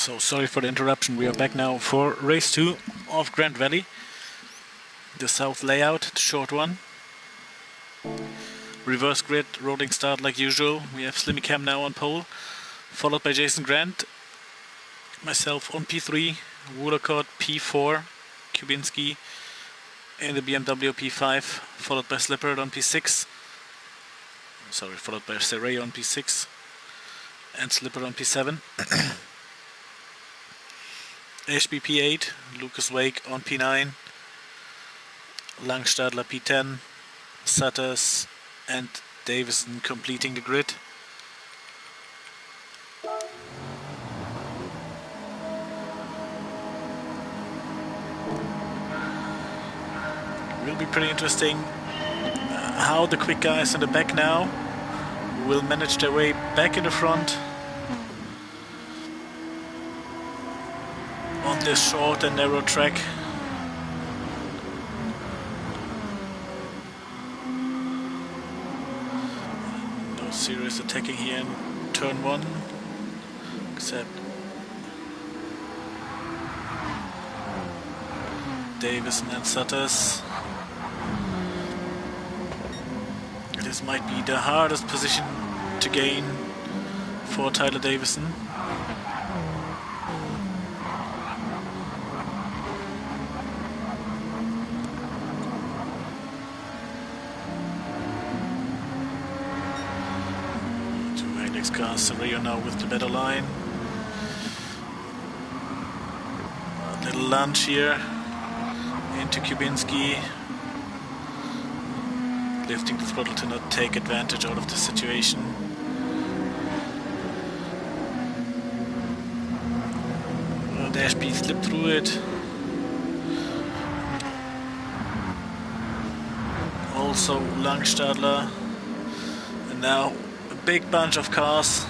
So sorry for the interruption. We are back now for race 2 of Grand Valley. The south layout, the short one. Reverse grid, rolling start like usual. We have Slimmy Cam now on pole, followed by Jason Grant. Myself on P3, Woolacott P4, Kubinski in the BMW P5, followed by Slipper on P6. Sorry, followed by Serray on P6 and Slipper on P7. Ashby P8, Lucas Wake on P9, Langstadler P10, Sutters and Davison completing the grid. Will be pretty interesting how the quick guys in the back now will manage their way back in the front on this short and narrow track. No serious attacking here in turn 1, except Davison and Sutters. This might be the hardest position to gain for Tyler Davison. Two Alex cars, Sereo now with the better line. A little lunge here into Kubinski, lifting the throttle to not take advantage out of the situation. The Ashby slipped through it. Also Langstadler. And now a big bunch of cars.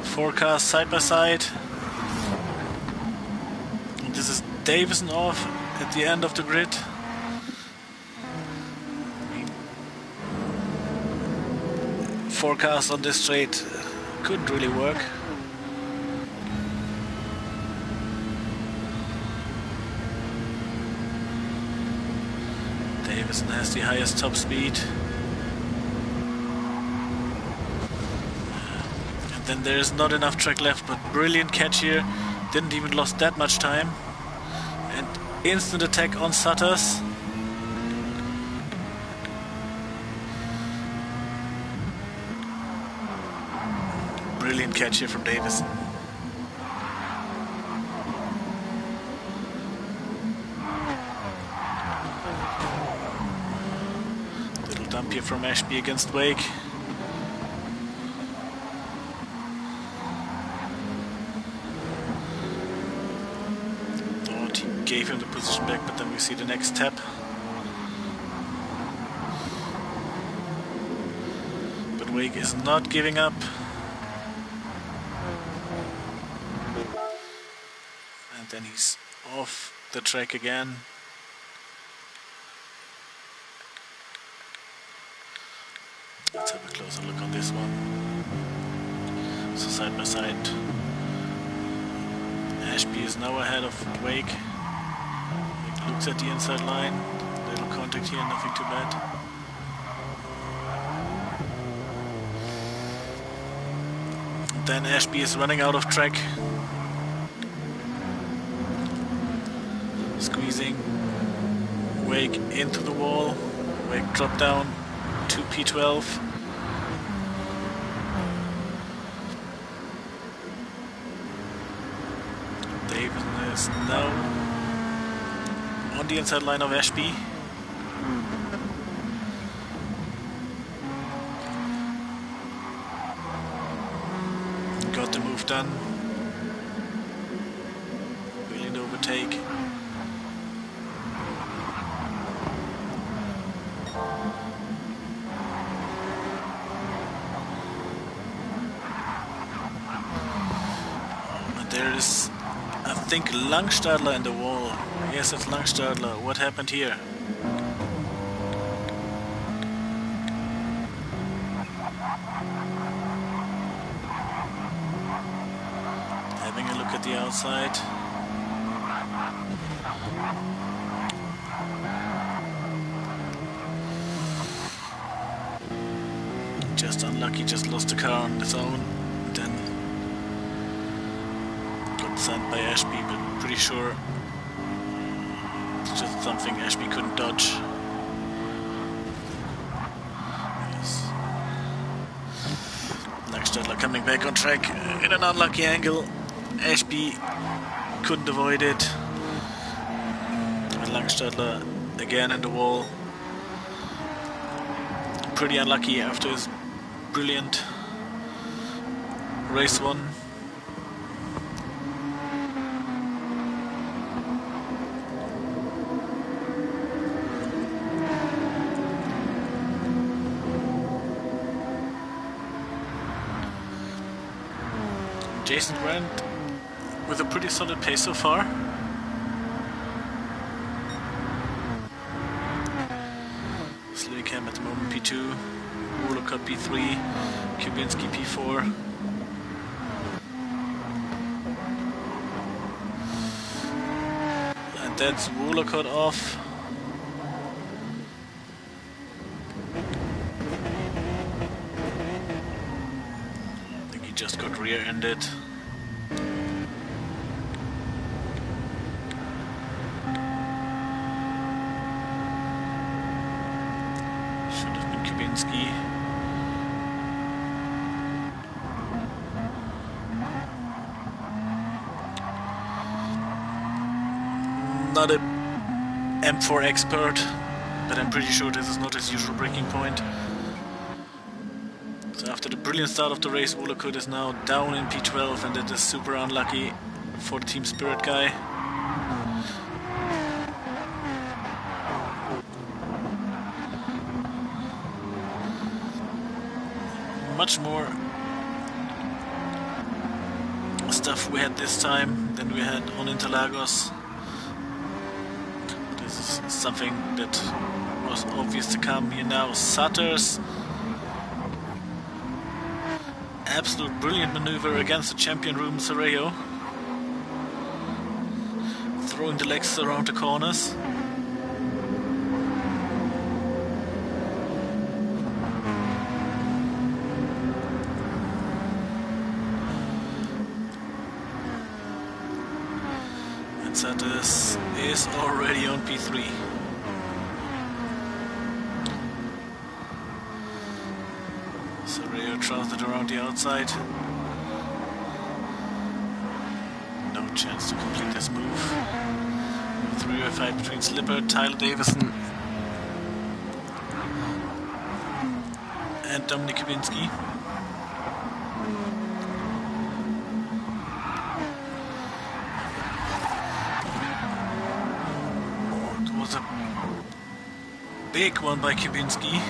4 cars side by side. And this is Davison off at the end of the grid. Four cars on this straight couldn't really work. Davison has the highest top speed. And then there's not enough track left, but brilliant catch here. Didn't even lost that much time. And instant attack on Sutters. Brilliant catch here from Davison. Little dump here from Ashby against Wake. Thought he gave him the position back, but then we see the next tap. But Wake is not giving up. Then he's off the track again. Let's have a closer look on this one. So side by side, Ashby is now ahead of Wake. Wake looks at the inside line. Little contact here, nothing too bad. And then Ashby is running out of track. Squeezing Wake into the wall. Wake dropped down to P12. Davison is now on the inside line of Ashby. Got the move done. Brilliant overtake. There is, I think, Langstadler in the wall. Yes, it's Langstadler. What happened here? at the outside. Just unlucky, just lost the car on his own. Then got sent by Ashby, but pretty sure it's just something Ashby couldn't dodge. Yes. Langstadler coming back on track in an unlucky angle. Ashby couldn't avoid it. And Langstadler again in the wall. Pretty unlucky after his brilliant race one. Jason Grant with a pretty solid pace so far. Silvia at the moment P2, Wolcott P3, Kubinski P4. And that's Wolcott off. I think he just got rear-ended. Not a M4 expert, but I'm pretty sure this is not his usual breaking point. So after the brilliant start of the race, Wolcott is now down in P12, and that is super unlucky for the Team Spirit guy. Much more stuff we had this time than we had on Interlagos. This is something that was obvious to come here now. Sutters. Absolute brilliant maneuver against the champion Ruben Serrao. Throwing the legs around the corners. Sutters is already on P3. Serrao trousered around the outside. No chance to complete this move. 3-way fight between Slipper, Tyler Davison and Dominik Kubinski. Big one by Kubinski.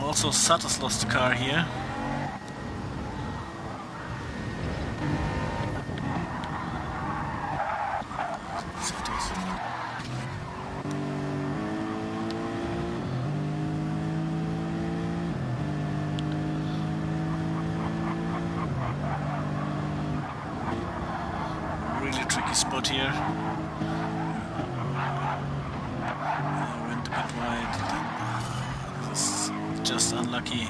Also Sutters lost the car here. Tricky spot here. Went a bit wide. This is just unlucky.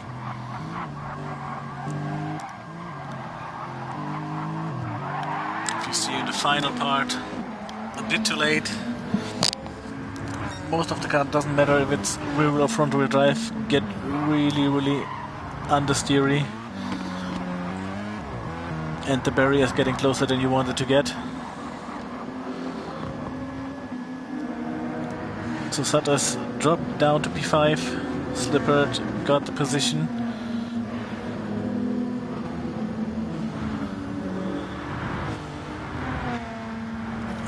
If you see in the final part, a bit too late. Most of the car, doesn't matter if it's rear wheel or front wheel drive, get really understeery. And the barrier is getting closer than you wanted to get. So Sutters dropped down to P5, Slipper got the position.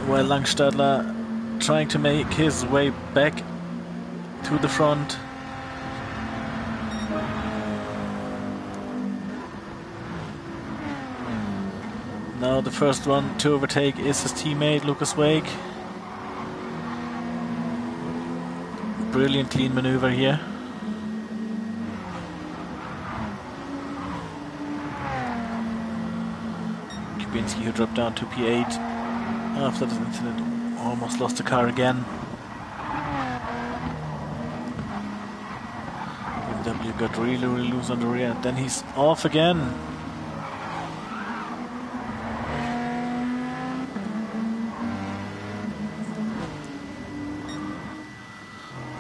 While Langstadler trying to make his way back to the front. Now the first one to overtake is his teammate Lucas Wake. Brilliant clean maneuver here. Kubinski, who dropped down to P8 after this incident, almost lost the car again. BMW got really loose on the rear, and then he's off again.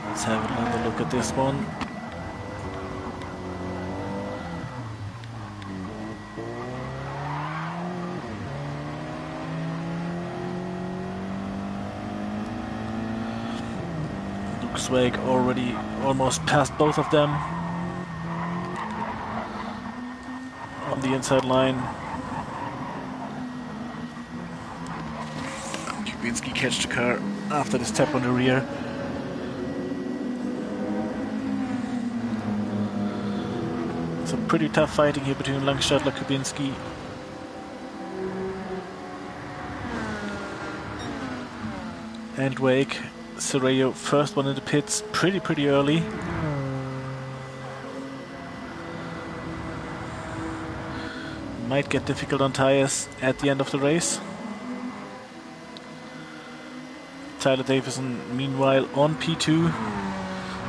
Let's have another look at this one. Swag already almost passed both of them on the inside line. Kubinski catch the car after this tap on the rear. It's a pretty tough fighting here between Langstadler, Kubinski. And Wake. Sereo, first one in the pits, pretty early. Might get difficult on tires at the end of the race. Tyler Davison, meanwhile, on P2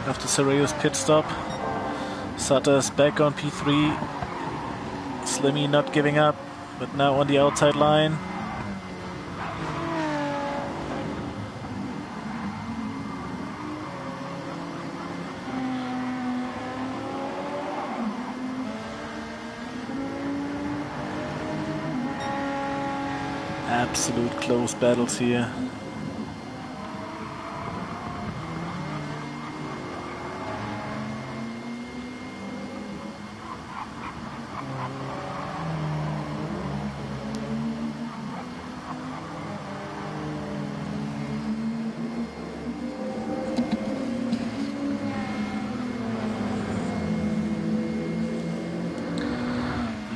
after Sereo's pit stop. Sutter's back on P3. Slimmy not giving up, but now on the outside line. Absolute close battles here.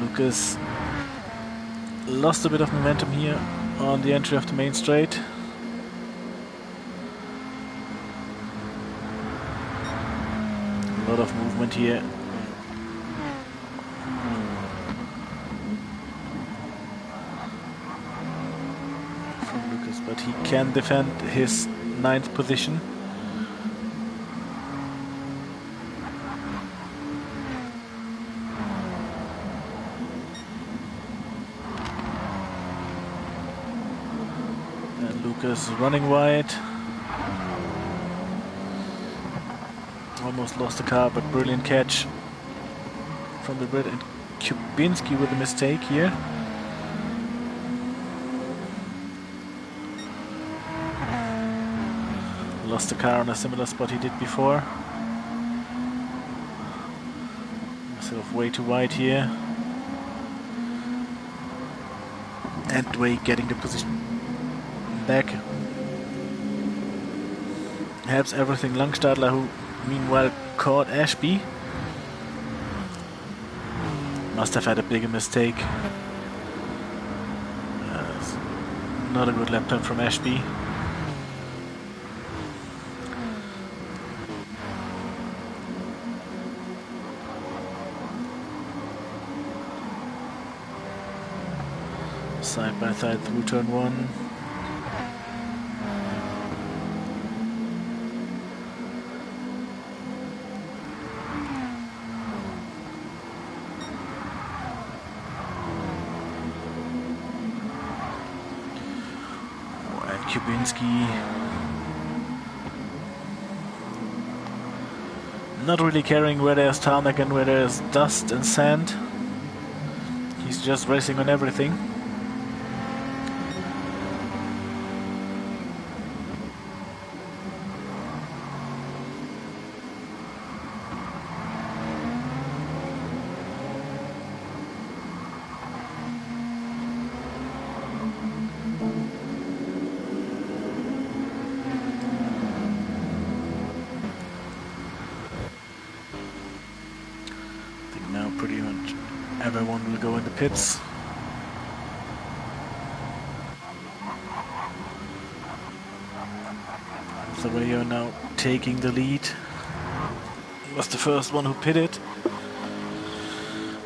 Lucas lost a bit of momentum here on the entry of the main straight. A lot of movement here. From Lucas, but he can defend his 9th position. Lucas running wide. Almost lost the car, but brilliant catch from the grid. And Kubinski with a mistake here. Lost the car on a similar spot he did before. Himself way too wide here. And Wake getting the position back. Helps everything Langstadler, who meanwhile caught Ashby. Must have had a bigger mistake. Not a good lap time from Ashby. Side by side through turn 1. Kubinski not really caring where there's tarmac and where there's dust and sand. He's just racing on everything. Pretty much everyone will go in the pits. Sereo now taking the lead. He was the first one who pitted,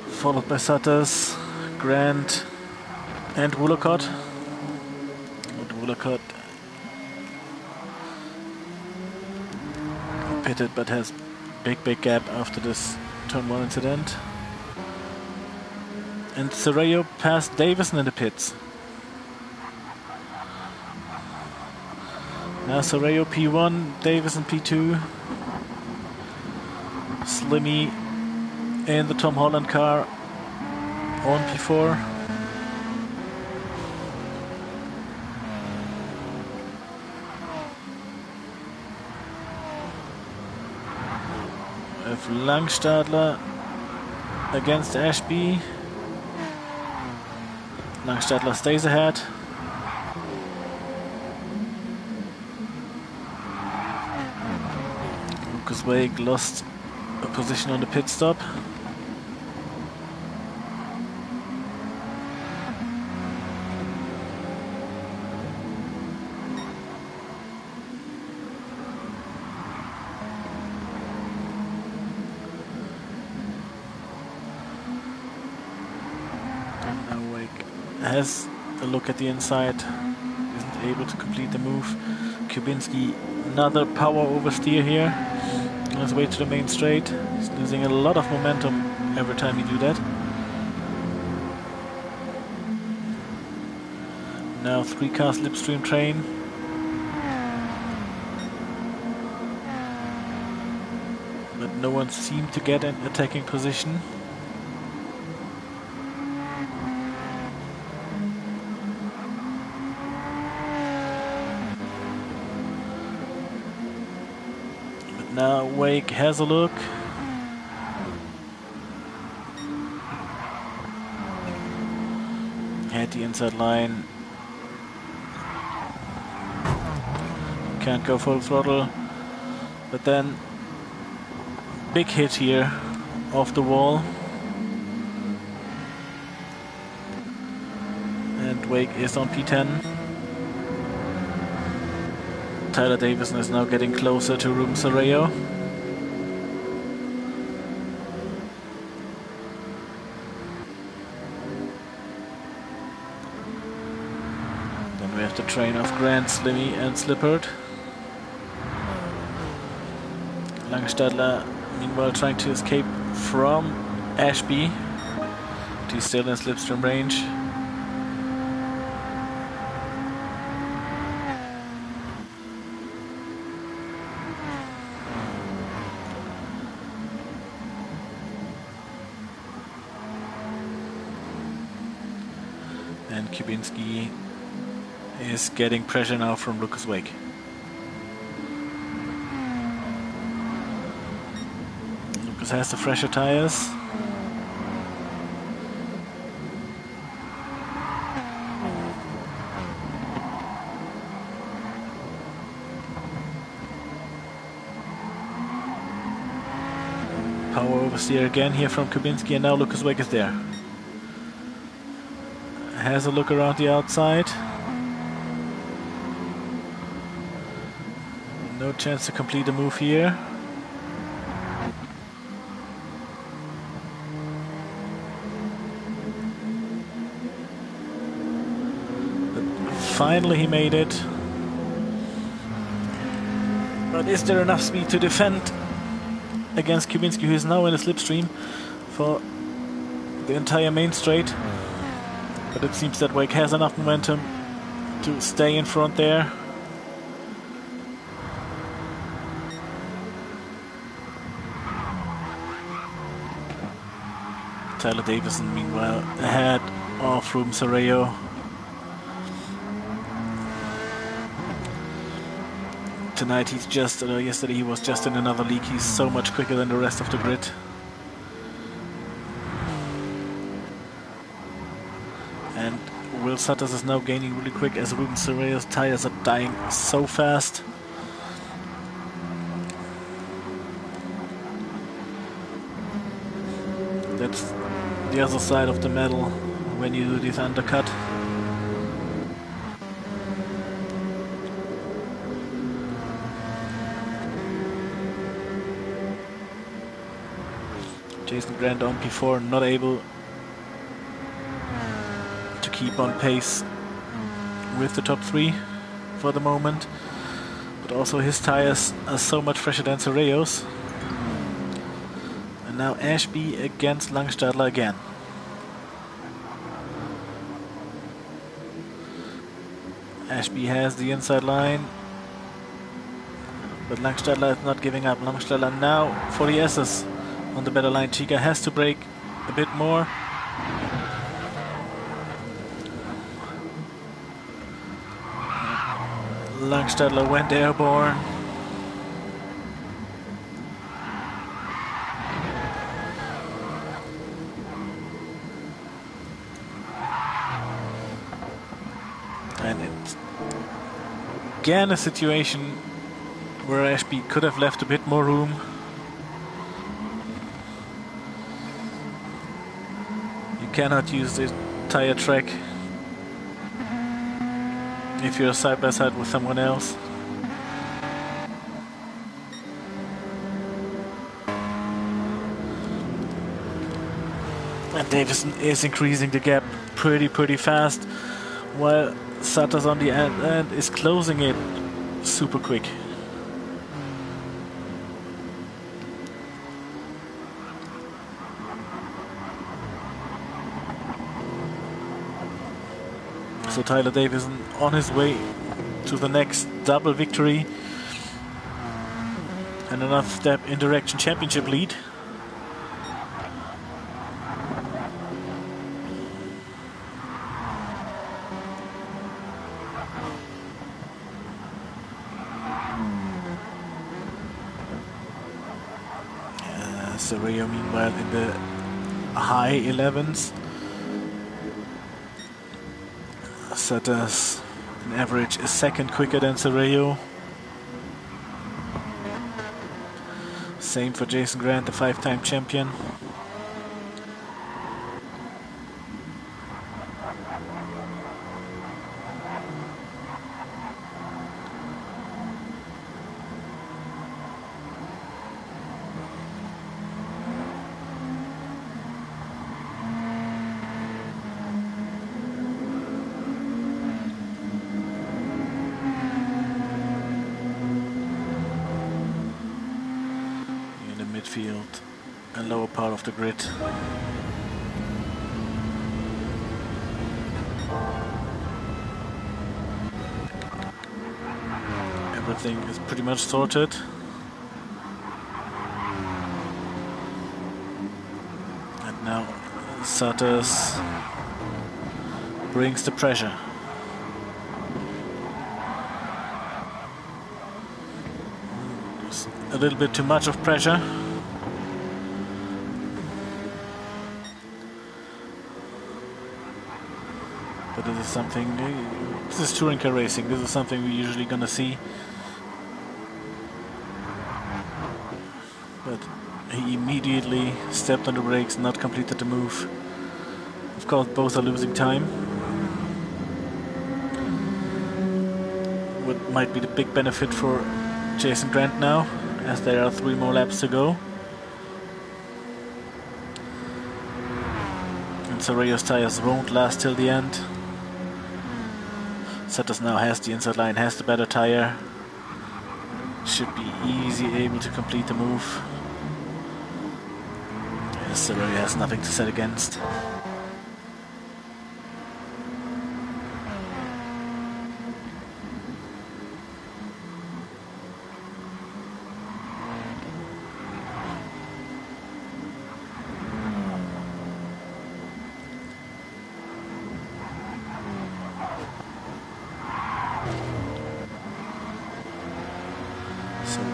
followed by Sutters, Grant, And Woolacott. Woolacott pitted but has big gap after this turn 1 incident. And Soraya passed Davison in the pits. Now Soraya P1, Davison P2. Slimmy in the Tom Holland car on P4. With Langstadler against Ashby. Langstadler stays ahead. Lucas Wake lost a position on the pit stop. Has a look at the inside, isn't able to complete the move. Kubinski, another power oversteer here on his way to the main straight. He's losing a lot of momentum every time you do that. Now 3-car slipstream train. But no one seemed to get an attacking position. Now Wake has a look. Had the inside line. Can't go full throttle. But then big hit here off the wall. And Wake is on P10. Tyler Davison is now getting closer to Ruben Soraya. Then we have the train of Gran, Slimmy and Slippert. Langstadler meanwhile trying to escape from Ashby. He's still in slipstream range. And Kubinski is getting pressure now from Lucas Wake. Lucas has the fresher tires. Power oversteer again here from Kubinski, and now Lucas Wake is there. Has a look around the outside. No chance to complete the move here. But finally he made it. But is there enough speed to defend against Kubinski, who is now in a slipstream for the entire main straight? But it seems that Wake has enough momentum to stay in front there. Tyler Davison, meanwhile, ahead of Ruben Soraya. Tonight he's just, yesterday he was just in another league. He's so much quicker than the rest of the grid. And Will Sutters is now gaining really quick as Ruben Soraya's tires are dying so fast. That's the other side of the medal when you do this undercut. Jason Grant on P4, not able to keep on pace with the top 3 for the moment. But also his tires are so much fresher than Soreo's. And now Ashby against Langstadler again. Ashby has the inside line, but Langstadler is not giving up. Langstadler now for the S's on the better line. Chica has to brake a bit more. Langstadler went airborne. And it's again a situation where Ashby could have left a bit more room. You cannot use the tire track if you're side by side with someone else. And Davison is increasing the gap pretty fast, while Sutters on the end is closing it super quick. So Tyler Davison on his way to the next double victory and another step in direction championship lead. Sereo meanwhile in the high 11s. Sutters on average a second quicker than Sereo. Same for Jason Grant, the 5-time champion. Midfield and lower part of the grid. Everything is pretty much sorted. And now Sutters brings the pressure. A little bit too much of pressure. But this is something, this is touring car racing, this is something we're usually gonna see. But he immediately stepped on the brakes, not completed the move. Of course, both are losing time. What might be the big benefit for Jason Grant now, as there are 3 more laps to go. And Soreo's tires won't last till the end. Sutters now has the inside line, has the better tire. Should be easy able to complete the move. Yes, Soreo has nothing to set against.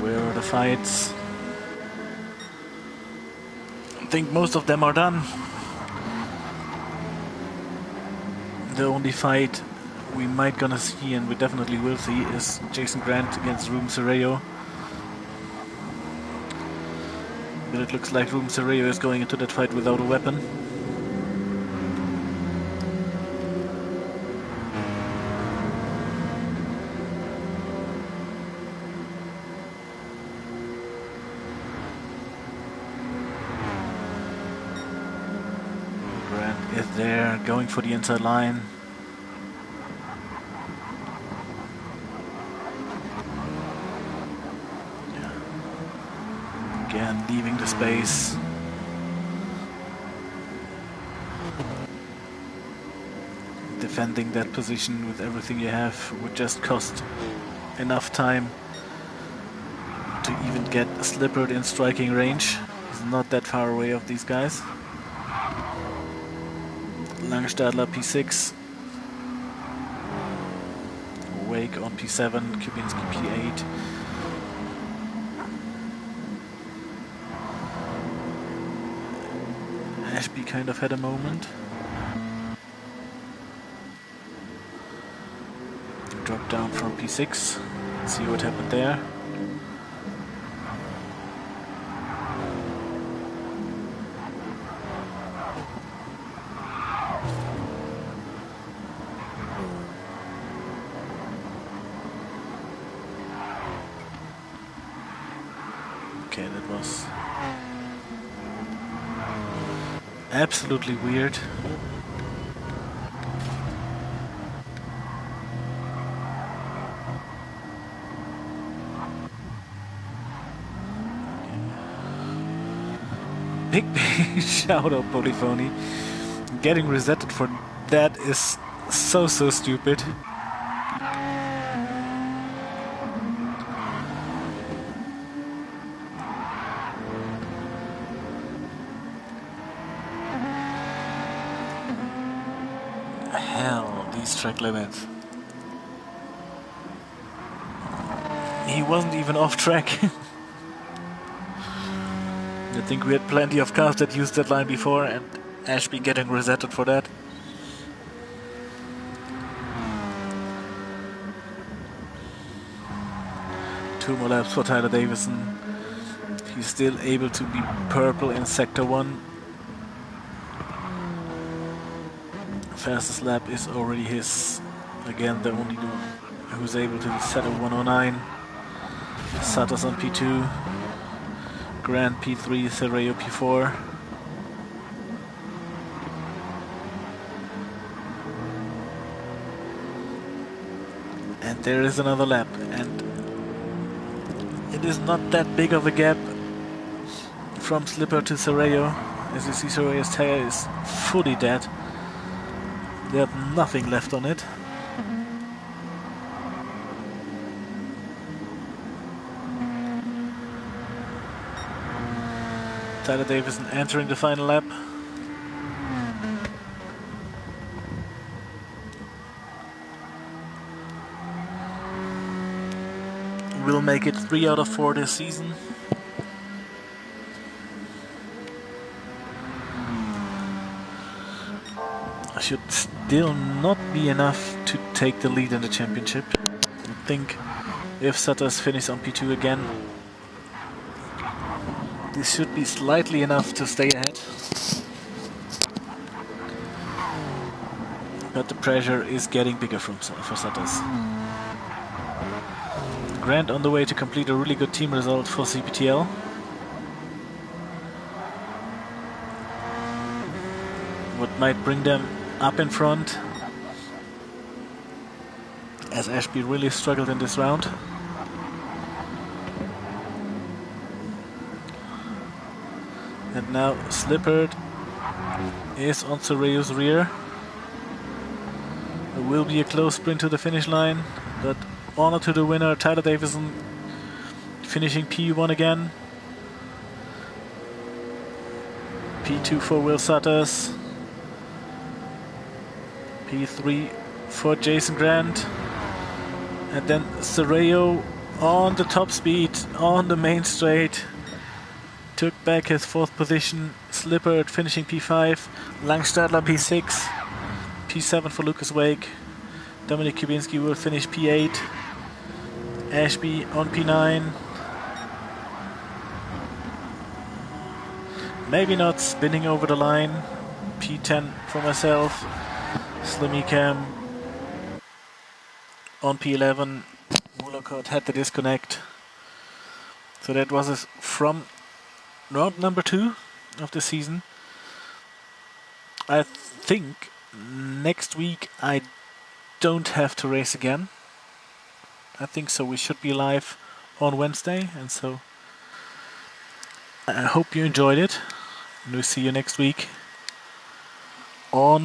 Where are the fights? I think most of them are done. The only fight we might gonna see, and we definitely will see, is Jason Grant against Ruben Soreo. But it looks like Ruben Soreo is going into that fight without a weapon. Is there, going for the inside line. Again, leaving the space. Defending that position with everything you have would just cost enough time to even get Slippered in striking range. He's not that far away of these guys. Langstadler P6. Wake on P7, Kubinski P8. Ashby kind of had a moment. Drop down from P6. See what happened there. Okay, that was absolutely weird. Big shout out Polyphony. Getting resetted for that is so stupid. Hell, these track limits. He wasn't even off track. I think we had plenty of cars that used that line before, and Ashby getting resetted for that. Two more laps for Tyler Davison. He's still able to be purple in Sector 1. Fastest lap is already his. Again, the only one who's able to set a 109. Sutters on P2. Gran P3, Serreo P4. And there is another lap, and it is not that big of a gap from Slipper to Serreo. As you see, Serreo's tire is fully dead. There's nothing left on it. Tyler Davison entering the final lap. Will make it 3 out of 4 this season. Should still not be enough to take the lead in the championship. I think if Sutters finish on P2 again, this should be slightly enough to stay ahead. But the pressure is getting bigger for Sutters. Grant on the way to complete a really good team result for CPTL. What might bring them up in front, as Ashby really struggled in this round. And now Slippered is on Serreo's rear. It will be a close sprint to the finish line, but honor to the winner, Tyler Davison, finishing P1 again. P2 for Will Sutters. P3 for Jason Grant. And then Serreo on the top speed, on the main straight. Took back his 4th position. Slippered finishing P5. Langstadler P6. P7 for Lucas Wake. Dominik Kubinski will finish P8. Ashby on P9. Maybe not spinning over the line. P10 for myself. Slimmy Cam on P11. Mulakot had the disconnect. So that was it from round number 2 of the season. I think next week I don't have to race again. I think so. We should be live on Wednesday, and so I hope you enjoyed it, and we'll see you next week on